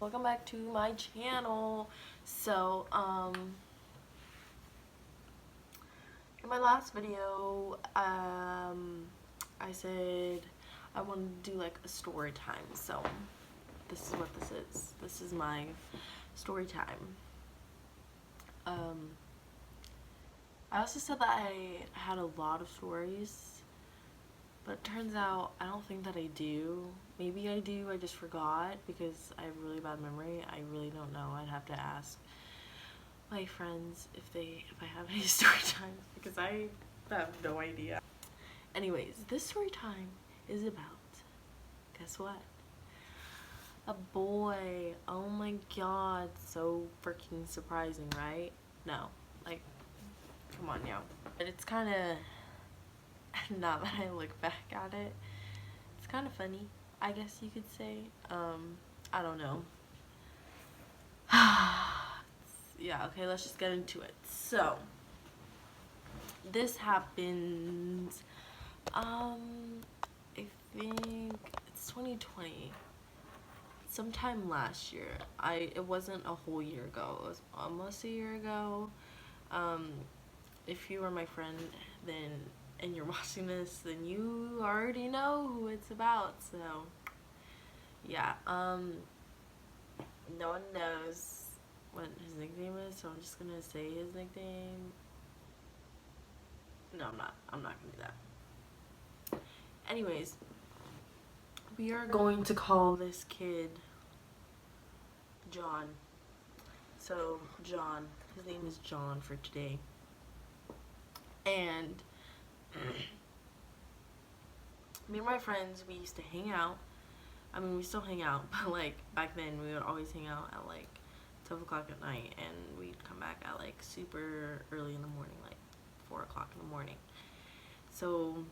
Welcome back to my channel. So, in my last video, I said I wanted to do like a story time. So, this is what this is. This is my story time. I also said that I had a lot of stories, but it turns out I don't think that I do. Maybe I do, I just forgot because I have really bad memory. I really don't know. I'd have to ask my friends if I have any story times because I have no idea. Anyways, this story time is about, guess what? A boy. Oh my god, so freaking surprising, right? No, like, come on now. But it's kind of, now that I look back at it, it's kind of funny, I guess you could say. I don't know. Yeah, okay, let's just get into it. So, this happens, I think it's 2020. Sometime last year. It wasn't a whole year ago. It was almost a year ago. If you are my friend, then and you're watching this, then you already know who it's about. So, yeah. No one knows what his nickname is, so I'm just gonna say his nickname. No, I'm not. I'm not gonna do that. Anyways, we are going to call this kid John. So, John. His name is John for today. And me and my friends, we used to hang out. I mean, we still hang out, but like back then we would always hang out at like 12 o'clock at night, and we'd come back at like super early in the morning, like 4 o'clock in the morning. So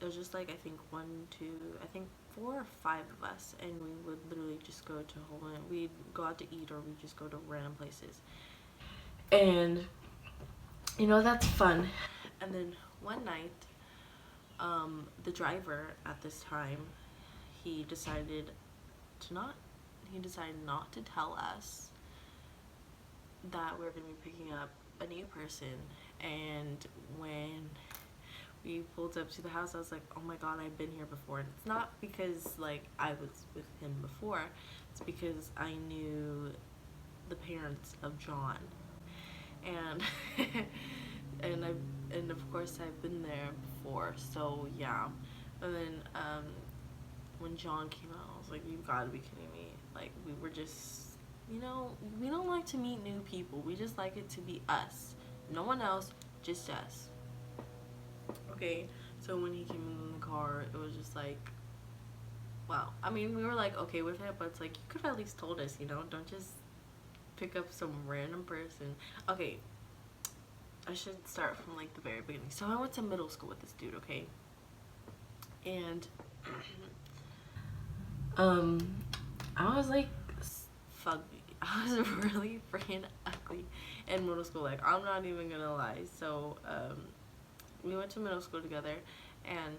it was just like, I think I think 4 or 5 of us, and we would literally just go to we'd go out to eat, or we'd just go to random places. And you know, that's fun. And then one night, the driver at this time, he decided not to tell us that we were going to be picking up a new person. And when we pulled up to the house, I was like, oh my god, I've been here before. And it's not because like I was with him before, it's because I knew the parents of John. And and of course I've been there before, so yeah. And then when John came out, I was like, you've got to be kidding me. Like, we were just, you know, we don't like to meet new people. We just like it to be us. No one else, just us. Okay, so when he came in the car, it was just like, wow. I mean, we were like okay with it, but it's like, you could have at least told us, you know? Don't just pick up some random person. Okay, I should start from like the very beginning. So I went to middle school with this dude, okay? And I was like fugly. I was really freaking ugly in middle school. Like, I'm not even gonna lie. So we went to middle school together, and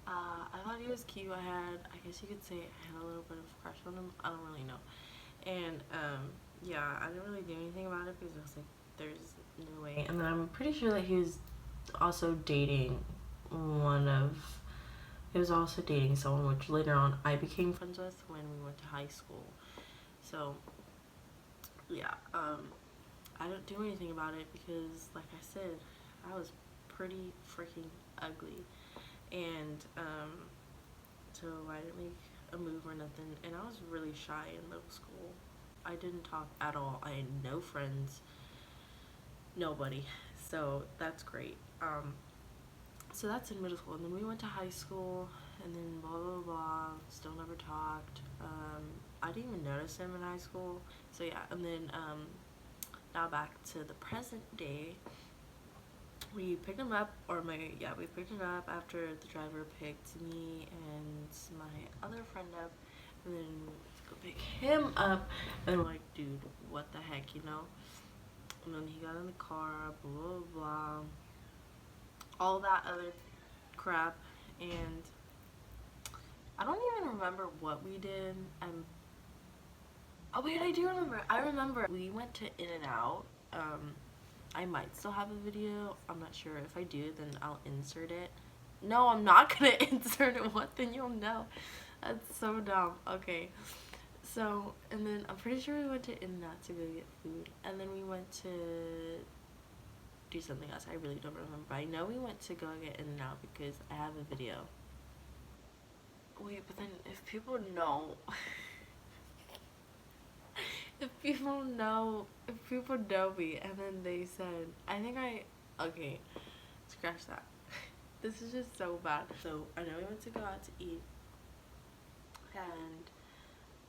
I thought he was cute. I guess you could say I had a little bit of a crush on him. I don't really know. And yeah, I didn't really do anything about it because I was like, there's no way. And then I'm pretty sure that he was also dating he was also dating someone which later on I became friends with when we went to high school. So yeah, I don't do anything about it because, like I said, I was pretty freaking ugly. And so I didn't make a move or nothing, and I was really shy in middle school. I didn't talk at all. I had no friends, nobody. So that's great. So that's in middle school, and then we went to high school, and then blah blah blah. Still never talked. I didn't even notice him in high school. So yeah, and then now back to the present day. We picked him up, we picked him up after the driver picked me and my other friend up, and then let's go pick him up, and I'm like, dude, what the heck, you know? And then he got in the car, blah blah blah, all that other crap, and I don't even remember what we did. I'm Oh wait, I do remember. I remember we went to In-N-Out. I might still have a video. I'm not sure. If I do, then I'll insert it. No, I'm not gonna insert it. What? Then you'll know. That's so dumb. Okay. So, and then I'm pretty sure we went to In-N-Out to go get food. And then we went to do something else. I really don't remember. But I know we went to go get In-N-Out because I have a video. Wait, but then if people know... if people know me and then they said, okay, scratch that. This is just so bad. So, I know we went to go out to eat. And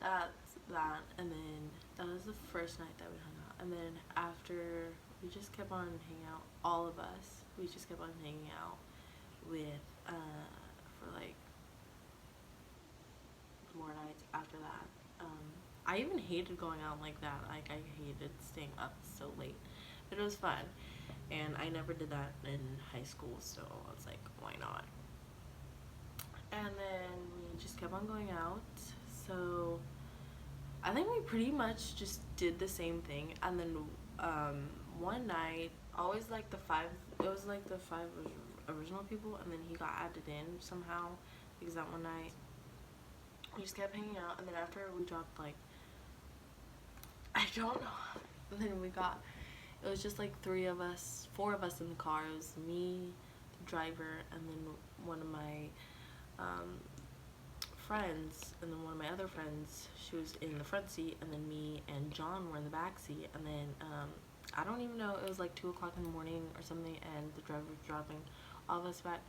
that's that. And then that was the first night that we hung out. And then after, we just kept on hanging out, all of us. We just kept on hanging out with, for like more nights after that. I even hated going out like that. Like, I hated staying up so late. But it was fun. And I never did that in high school, so I was like, why not? And then we just kept on going out. So I think we pretty much just did the same thing. And then one night, always like it was like the five original people, and then he got added in somehow because that one night we just kept hanging out. And then after we dropped, like, I don't know, and then it was just like four of us in the car. It was me, the driver, and then one of my friends, and then one of my other friends, she was in the front seat, and then me and John were in the back seat. And then I don't even know, it was like 2 o'clock in the morning or something, and the driver was dropping all of us back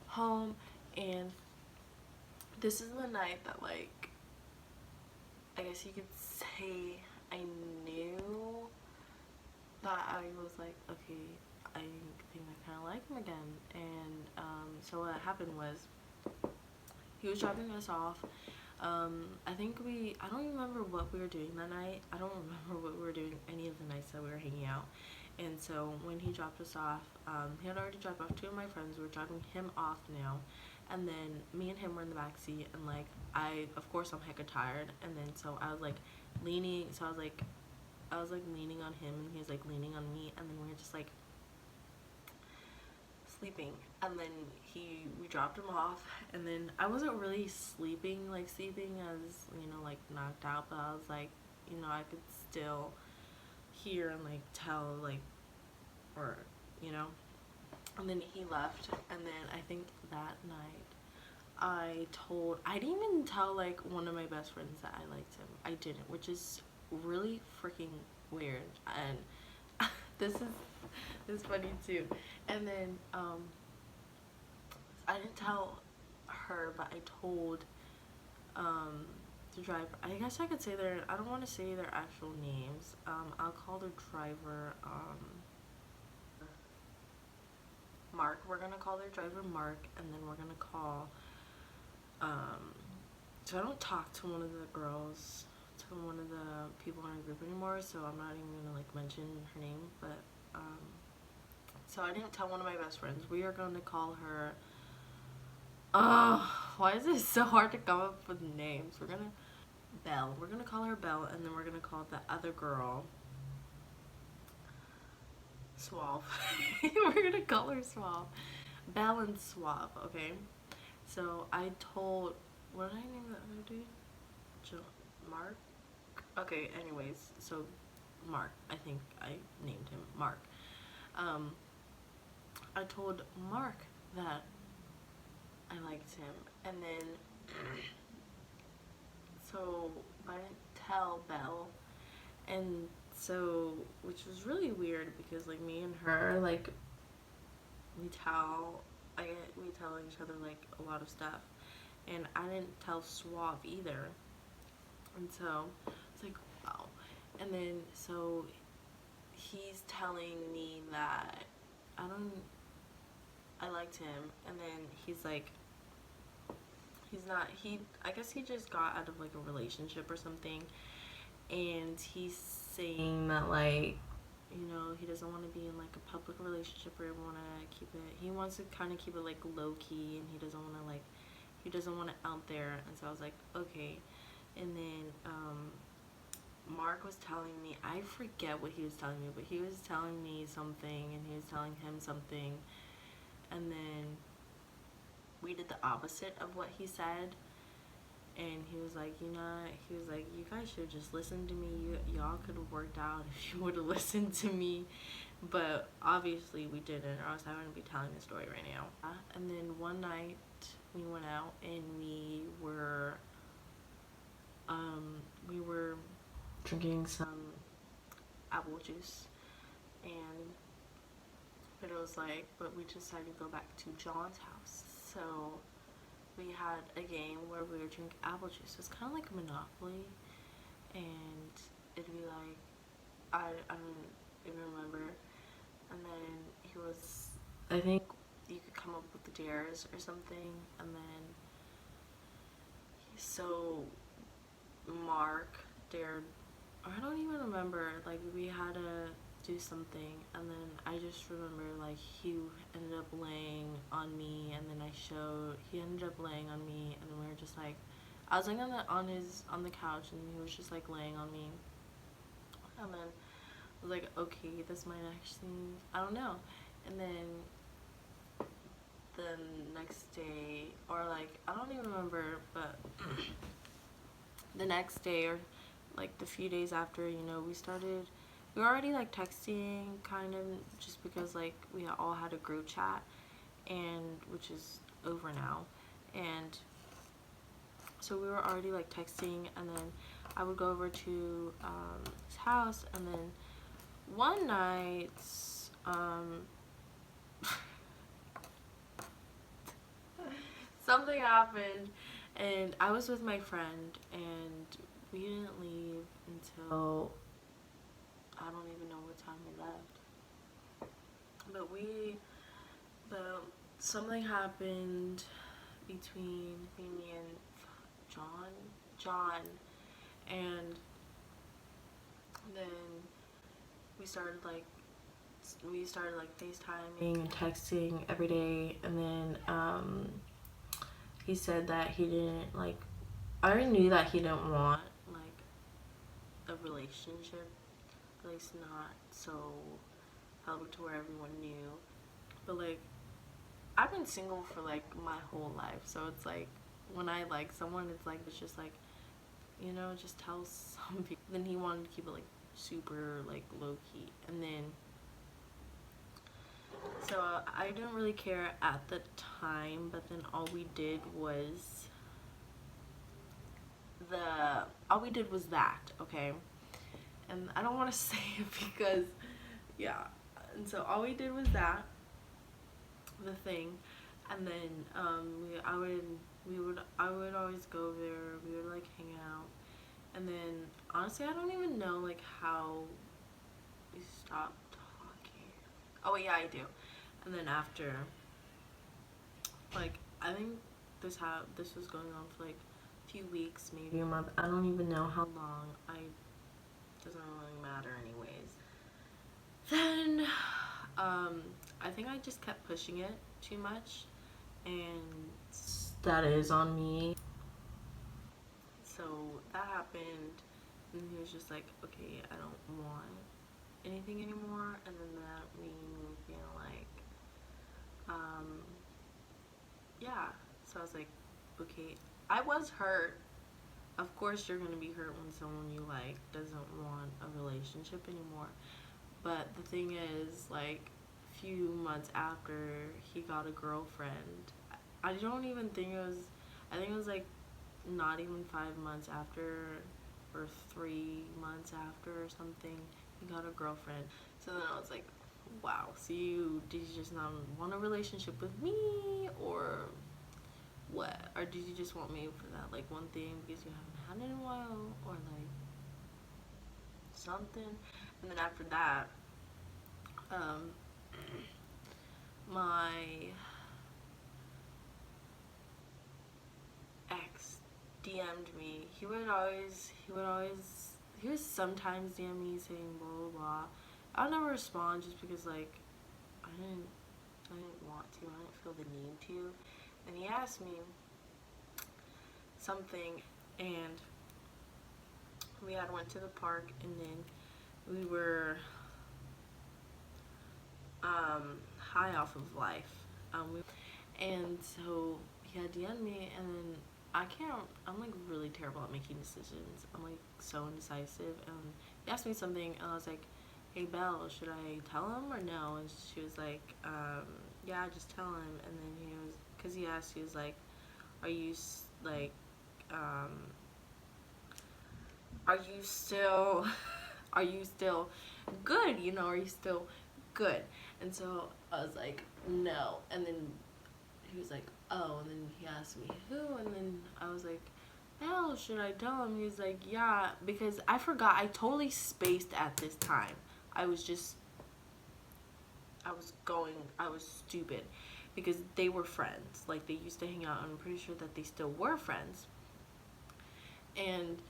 home. And this is the night that, like, I guess you could say I knew that I was like, okay, I think I kind of like him again. And so what happened was, he was dropping us off. I don't remember what we were doing that night. I don't remember what we were doing any of the nights that we were hanging out. And so when he dropped us off, he had already dropped off 2 of my friends. We were dropping him off now. And then me and him were in the back seat, and like, of course I'm hecka tired. And then so I was like leaning, I was like leaning on him, and he was like leaning on me, and then we were just like sleeping. And then we dropped him off, and then I wasn't really sleeping as, you know, like knocked out, but I was like, you know, I could still hear and like tell, like, or, you know. And then he left, and then I think that night I didn't even tell like one of my best friends that I liked him. I didn't, which is really freaking weird. And this is funny too. And then I didn't tell her, but I told the driver. I guess I could say I don't want to say their actual names. I'll call the driver Mark. We're gonna call their driver Mark, and then we're gonna call so I don't talk to one of the girls, to one of the people in our group anymore, so I'm not even gonna like mention her name. But so I didn't tell one of my best friends. We are gonna call her why is it so hard to come up with names? We're gonna call her Belle, and then we're gonna call the other girl Suave. We're gonna call her Suave. Belle and Suave, okay? So I told, what did I name that other dude? Mark? Okay, anyways, so Mark, I think I named him Mark. I told Mark that I liked him, and then, so I didn't tell Belle, and so, which was really weird, because like me and her, like, we tell each other like a lot of stuff, and I didn't tell Suave either. And so it's like, wow. And then so he's telling me that I liked him, and then he's like, I guess he just got out of like a relationship or something, and he's saying that, like, you know, he doesn't want to be in like a public relationship, or he wants to kind of keep it like low key, and he doesn't want it out there. And so I was like, okay. And then Mark was telling me, I forget what he was telling me, but he was telling me something and he was telling him something, and then we did the opposite of what he said. And he was like, he was like, you guys should just listen to me. Y'all could have worked out if you would have listened to me. But obviously we didn't, or else I wouldn't be telling the story right now. And then one night we went out and we were drinking some apple juice, and but it was like, but we decided to go back to John's house. So we had a game where we would drink apple juice. It was kind of like Monopoly, and it'd be like, I don't even remember. And then I think you could come up with the dares or something, and then, so Mark dared, or I don't even remember, like we had to do something, and then I just remember like he ended up laying on me, and then he ended up laying on me, and then we were just like, I was like on the couch, and he was just like laying on me, and then I was like, okay, this might actually, I don't know. And then the next day, or like, I don't even remember, but the next day, or like the few days after, we were already like texting, kind of, just because like we all had a group chat, and which is over now, and so we were already like texting, and then I would go over to his house, and then one night something happened, and I was with my friend, and we didn't leave until, I don't even know what time we left, but something happened between me and John, and then we started like FaceTiming and texting every day, and then he said that he didn't like, I already knew that he didn't want like a relationship, at least not so public to where everyone knew. But like, I've been single for like my whole life, so it's like when I like someone, it's just like, just tell some people. Then he wanted to keep it like super like low key, and then so I didn't really care at the time, but then all we did was that, okay? And I don't want to say it because, yeah. And so all we did was that, the thing, and then I would always go there. We would like hang out, and then honestly, I don't even know like how we stopped talking. Oh yeah, I do. And then after, like, I think this was going on for like a few weeks, maybe a month. I don't even know how long. Doesn't really matter anyways. Then I think I just kept pushing it too much, and that is on me. So that happened, and he was just like, okay, I don't want anything anymore. And then that me being like, yeah. So I was like, okay, I was hurt. Of course you're gonna be hurt when someone you like doesn't want a relationship anymore. But the thing is, like, a few months after he got a girlfriend, I don't even think it was, I think it was like not even 5 months after, or 3 months after or something, he got a girlfriend. So then I was like, wow, so did you just not want a relationship with me, or what? Or did you just want me for that like one thing because you haven't had it in a while, or like something? And then after that, my ex DM'd me. He would sometimes DM me saying blah blah blah. I'll never respond just because like I didn't want to. I didn't feel the need to. And he asked me something, and we had went to the park, and then we were high off of life. And so he had DM'd me, and then I'm like really terrible at making decisions. I'm like so indecisive, and he asked me something, and I was like, hey Belle, should I tell him or no? And she was like, yeah, just tell him. And then he was, because he asked, he was like, are you like, are you still, are you still good, you know, are you still good? And so I was like, no. And then he was like, oh. And then he asked me who, and then I was like, hell, should I tell him? He was like, yeah, because I forgot. I totally spaced at this time. I was stupid, because they were friends. Like, they used to hang out, and I'm pretty sure that they still were friends. And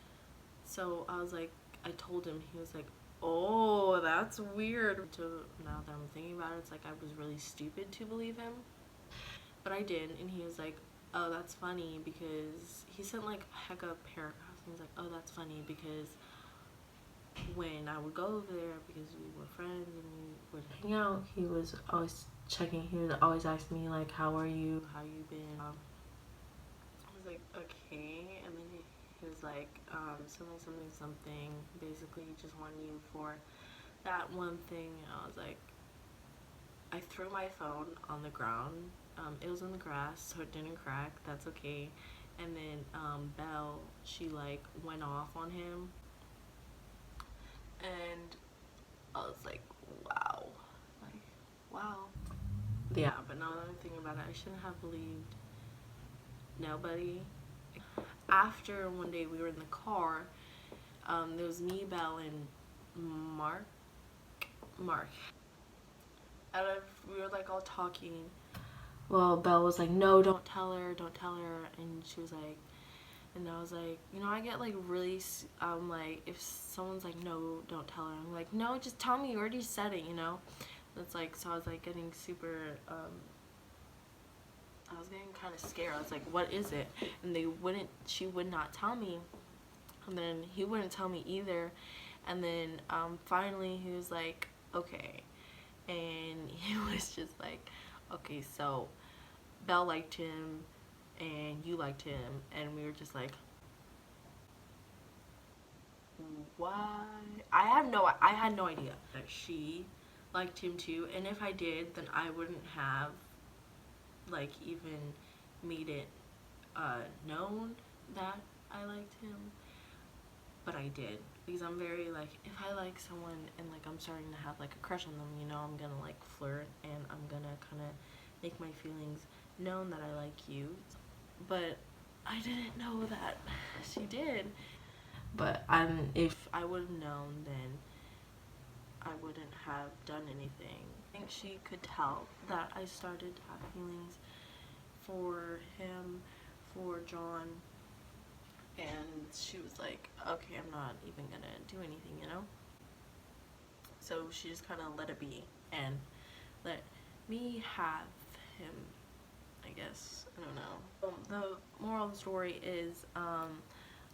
so I was like, I told him. He was like, oh, that's weird. So now that I'm thinking about it, it's like I was really stupid to believe him. But I did, and he was like, oh, that's funny, because he sent like a heck of paragraphs. And he's like, oh, that's funny, because when I would go over there, because we were friends and we would hang out, he was always checking. He would always ask me like, how are you? How you been? I was like, okay. And then he was like, something. Basically, just wanted you for that one thing. And I was like, I threw my phone on the ground. It was in the grass, so it didn't crack. That's okay. And then Belle, she like went off on him, and I was like, wow, like, wow. Yeah, but now that I'm thinking about it, I shouldn't have believed nobody. After one day we were in the car, there was me, Belle, and Mark. We were like all talking. Well, Belle was like, no, don't tell her, and she was like, and I was like, you know, I get like really, like, if someone's like, no, don't tell her, I'm like, no, just tell me, you already said it, you know. It's like, so I was like getting super, I was getting kind of scared. I was like, what is it? And she would not tell me, and then he wouldn't tell me either. And then finally he was like, okay. And he was just like, okay, so Belle liked him and you liked him, and we were just like, why? I had no idea that she liked him too, and if I did, then I wouldn't have like even made it known that I liked him. But I did, because I'm very like, if I like someone and like I'm starting to have like a crush on them, you know, I'm gonna like flirt, and I'm gonna kind of make my feelings known that I like you. But I didn't know that she did. But if I would have known, then I wouldn't have done anything. I think she could tell that I started to have feelings for him, for John, and she was like, okay, I'm not even gonna do anything, you know. So she just kind of let it be and let me have him, I guess. I don't know. The moral of the story is,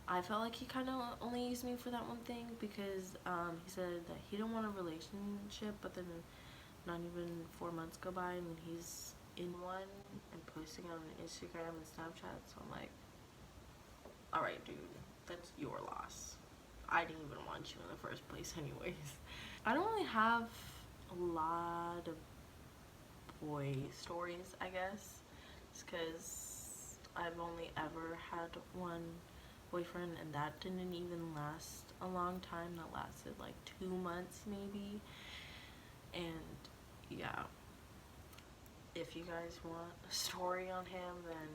I felt like he kind of only used me for that one thing, because he said that he didn't want a relationship, but then not even 4 months go by and he's in one and posting on Instagram and Snapchat. So I'm like, alright, dude, that's your loss. I didn't even want you in the first place anyways. I don't really have a lot of boy stories, I guess. Just because I've only ever had one boyfriend, and that didn't even last a long time. That lasted like 2 months maybe. And yeah, if you guys want a story on him, then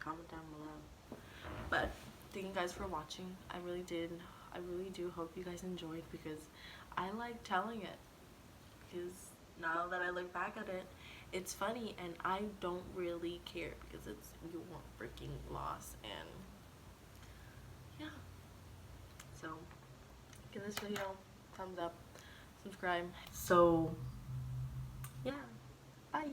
comment down below. But thank you guys for watching. I really do hope you guys enjoyed, because I like telling it, because now that I look back at it, it's funny, and I don't really care, because it's your freaking loss. And yeah, so give this video a thumbs up, subscribe. So yeah, bye.